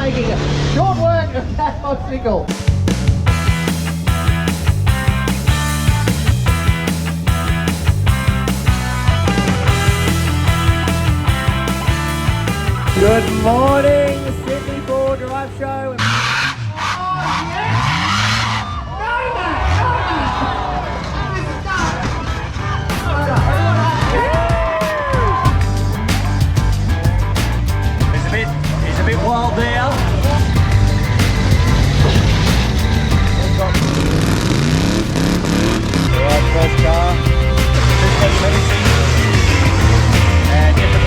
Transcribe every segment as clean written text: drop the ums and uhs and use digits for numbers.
making short work of that obstacle. Good morning, Sydney Four Drive Show. He's a bit wild there. Alright, first car. And get the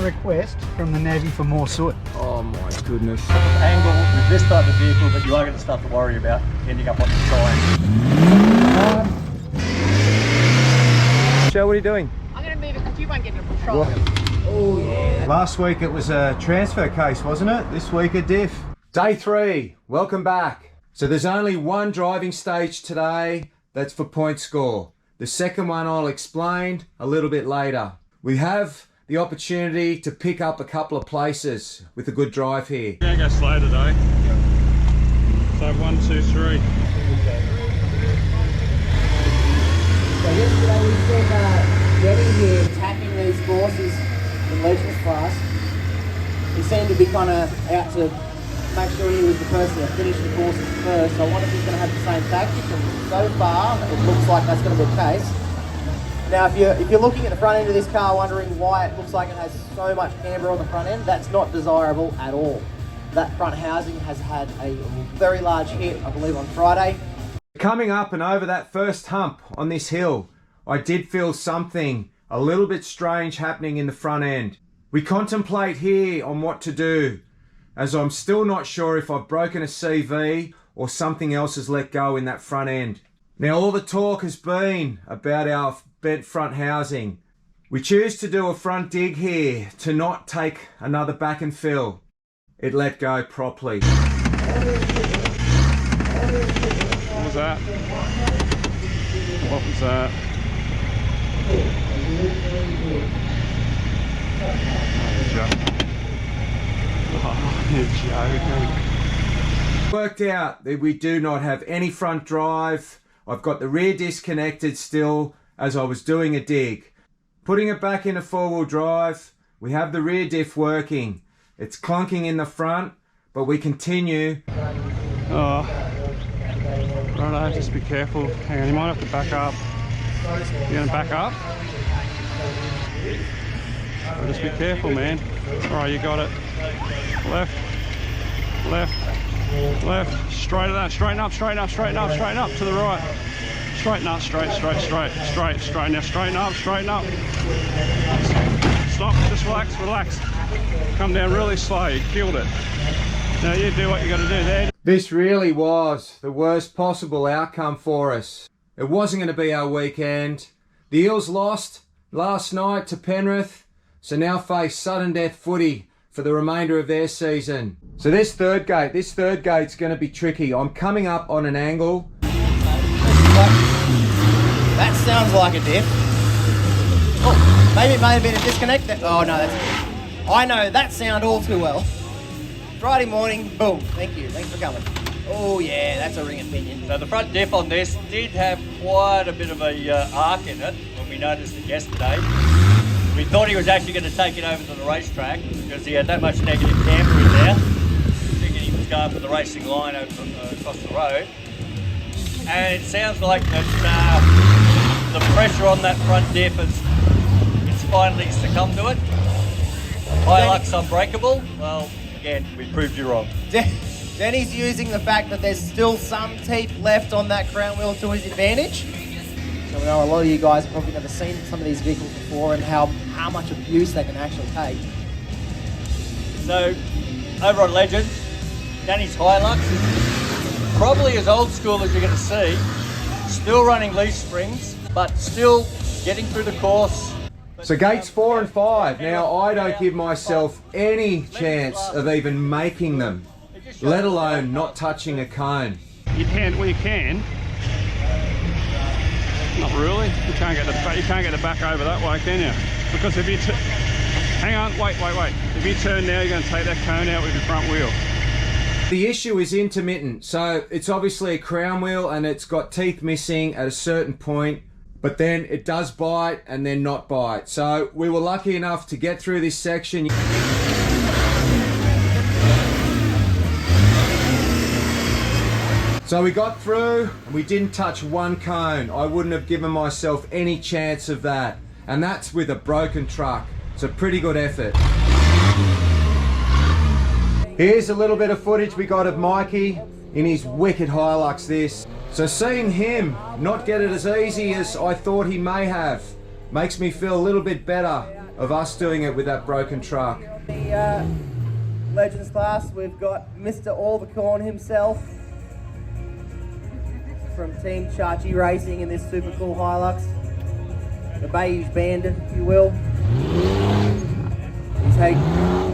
request from the Navy for more soot. Oh my goodness. Angle with this type of vehicle, but you are going to start to worry about ending up on the side. Joe, what are you doing? I'm going to move it because you won't get into control. Oh yeah. Last week it was a transfer case, wasn't it? This week a diff. Day 3, welcome back. So there's only one driving stage today, that's for point score. The second one I'll explain a little bit later. We have the opportunity to pick up a couple of places with a good drive here. We're going to go slow today. So 1, 2, 3. So yesterday we spent getting here, tapping these courses in Legends class. He seemed to be kind of out to make sure he was the person that finished the courses first. So I wonder if he's going to have the same tactic, and so far it looks like that's going to be the case. Now if you're looking at the front end of this car wondering why it looks like it has so much camber on the front end, that's not desirable at all. That front housing has had a very large hit, I believe, on Friday. Coming up and over that first hump on this hill, I did feel something a little bit strange happening in the front end. We contemplate here on what to do, as I'm still not sure if I've broken a CV or something else has let go in that front end. Now all the talk has been about our bent front housing. We choose to do a front dig here to not take another back and fill. It let go properly. What was that? What was that? Oh, you're joking. Worked out that we do not have any front drive. I've got the rear disconnected still as I was doing a dig. Putting it back into four-wheel drive, we have the rear diff working. It's clunking in the front, but we continue. Oh, right, just be careful. Hang on, you might have to back up. You gonna back up? Oh, just be careful, man. Alright, you got it. Left, left, left. Straight at that. Straighten up, straighten up, straighten up, straighten up to the right. Straighten up, straight. Now straighten up, straighten up. Stop, just relax, relax. Come down really slow, you killed it. Now you do what you got to do there. This really was the worst possible outcome for us. It wasn't going to be our weekend. The Eels lost last night to Penrith, so now face sudden death footy for the remainder of their season. So this third gate's going to be tricky. I'm coming up on an angle. That sounds like a diff. Oh, maybe it may have been a disconnect. Oh no, that's. I know that sound all too well. Friday morning, boom. Thank you. Thanks for coming. Oh yeah, that's a ringing pinion. So the front diff on this did have quite a bit of a arc in it when we noticed it yesterday. We thought he was actually going to take it over to the racetrack because he had that much negative camber in there. Thinking he was going for the racing line across the road. And it sounds like that the pressure on that front diff it's finally succumbed to it. Hilux unbreakable. Well, again, we proved you wrong. Denny's using the fact that there's still some teeth left on that crown wheel to his advantage. So we know a lot of you guys have probably never seen some of these vehicles before and how much abuse they can actually take. So, over on Legend, Danny's Hilux is probably as old school as you're going to see. Still running leaf springs, but still getting through the course. So gates 4 and 5. Now I don't give myself any chance of even making them, let alone not touching a cone. You can, well you can. Not really. You can't get the back over that way, can you? Because if you hang on, wait. If you turn now, you're going to take that cone out with your front wheel. The issue is intermittent, so it's obviously a crown wheel and it's got teeth missing at a certain point, but then it does bite and then not bite. So we were lucky enough to get through this section. So we got through and we didn't touch one cone. I wouldn't have given myself any chance of that. And that's with a broken truck. It's a pretty good effort. Here's a little bit of footage we got of Mikey in his wicked Hilux this. So seeing him not get it as easy as I thought he may have makes me feel a little bit better of us doing it with that broken truck. The Legends class, we've got Mr. All the Corn himself from Team Chachi Racing in this super cool Hilux. The Bayou's Bandit, if you will. He's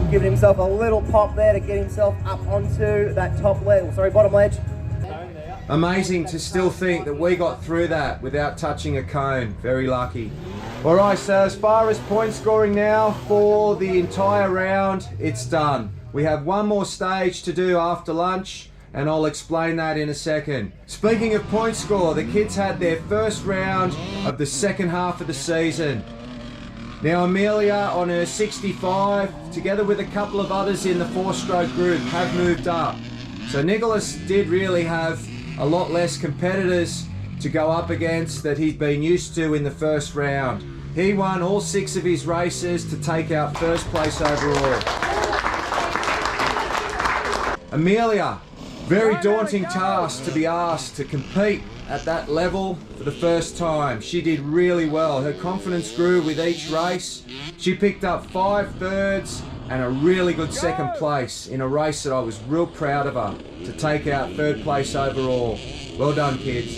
giving himself a little pop there to get himself up onto that top ledge, bottom ledge. Amazing to still think that we got through that without touching a cone. Very lucky. Alright, so as far as point scoring now for the entire round, it's done. We have one more stage to do after lunch, and I'll explain that in a second. Speaking of point score, the kids had their first round of the second half of the season. Now Amelia on her 65, together with a couple of others in the 4-stroke group, have moved up. So Nicholas did really have a lot less competitors to go up against that he'd been used to in the first round. He won all 6 of his races to take out first place overall. Amelia, very daunting task to be asked to compete at that level for the first time. She did really well. Her confidence grew with each race. She picked up 5 thirds and a really good second place in a race that I was real proud of her to take out third place overall. Well done, kids.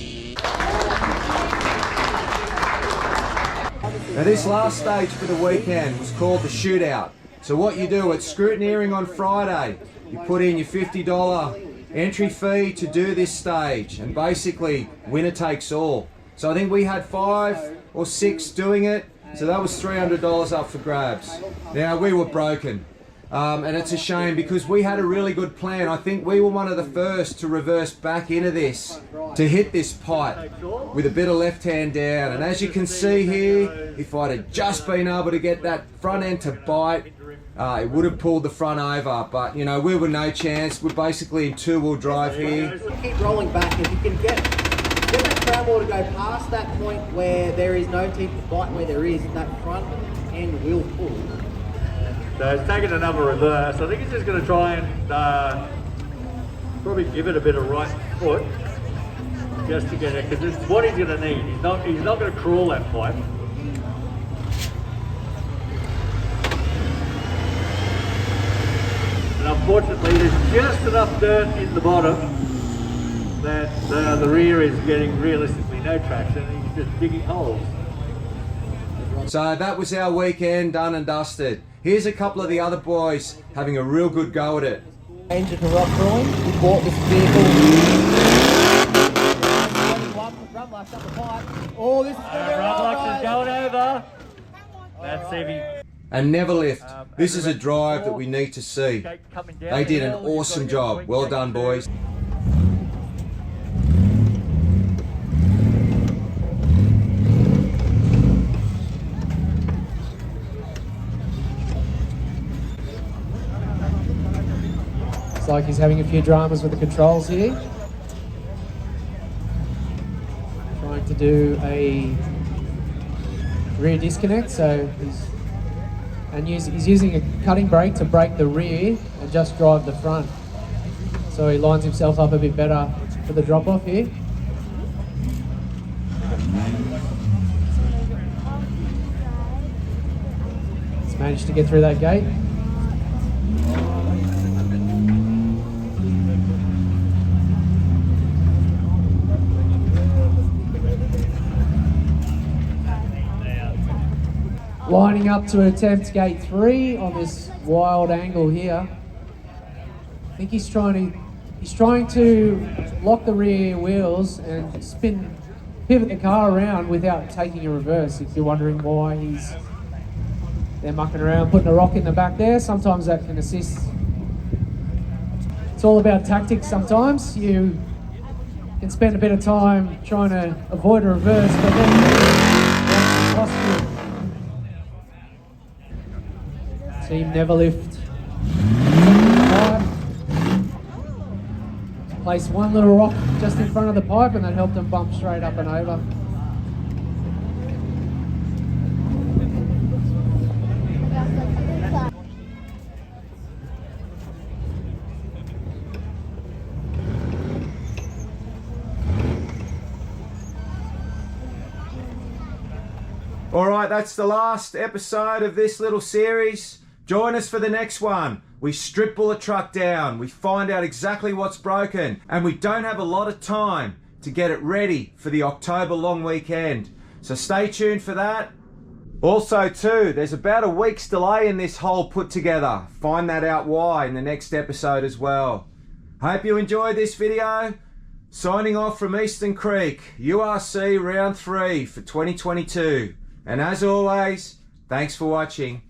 Now this last stage for the weekend was called the shootout. So what you do, it's scrutineering on Friday. You put in your $50 entry fee to do this stage, and basically winner takes all. So I think we had 5 or 6 doing it, so that was $300 up for grabs. Now we were broken, and it's a shame because we had a really good plan. I think we were one of the first to reverse back into this, to hit this pipe with a bit of left hand down, and as you can see here, if I'd have just been able to get that front end to bite, it would have pulled the front over, but you know, we were no chance. We're basically in 2-wheel drive here. Keep rolling back. If you can get that crown wheel to go past that point where there is no teeth to bite, where there is, that front end will pull. So he's taking another reverse. I think he's just going to try and probably give it a bit of right foot just to get it, because this is what he's going to need. He's not going to crawl that pipe. And unfortunately, there's just enough dirt in the bottom that the rear is getting realistically no traction. He's just digging holes. So that was our weekend done and dusted. Here's a couple of the other boys having a real good go at it. Engine to rock drawing. We bought this vehicle. Oh, this is Rublux is going over. That's heavy. And never lift. This is a drive that we need to see. They did an awesome job. Well done, boys. Looks like he's having a few dramas with the controls here. Trying to do a rear disconnect, so he's using a cutting brake to brake the rear and just drive the front. So he lines himself up a bit better for the drop off here. He's managed to get through that gate. Lining up to attempt gate 3 on this wild angle here. I think he's he's trying to lock the rear wheels and pivot the car around without taking a reverse. If you're wondering why they're mucking around, putting a rock in the back there, sometimes that can assist. It's all about tactics sometimes. You can spend a bit of time trying to avoid a reverse, but then it cost you. Team Neverlift. Place one little rock just in front of the pipe and that helped them bump straight up and over. Alright, that's the last episode of this little series. Join us for the next one. We strip Bullet Truck down, we find out exactly what's broken, and we don't have a lot of time to get it ready for the October long weekend. So stay tuned for that. Also too, there's about a week's delay in this whole put together. Find that out why in the next episode as well. Hope you enjoyed this video. Signing off from Eastern Creek, URC Round 3 for 2022. And as always, thanks for watching.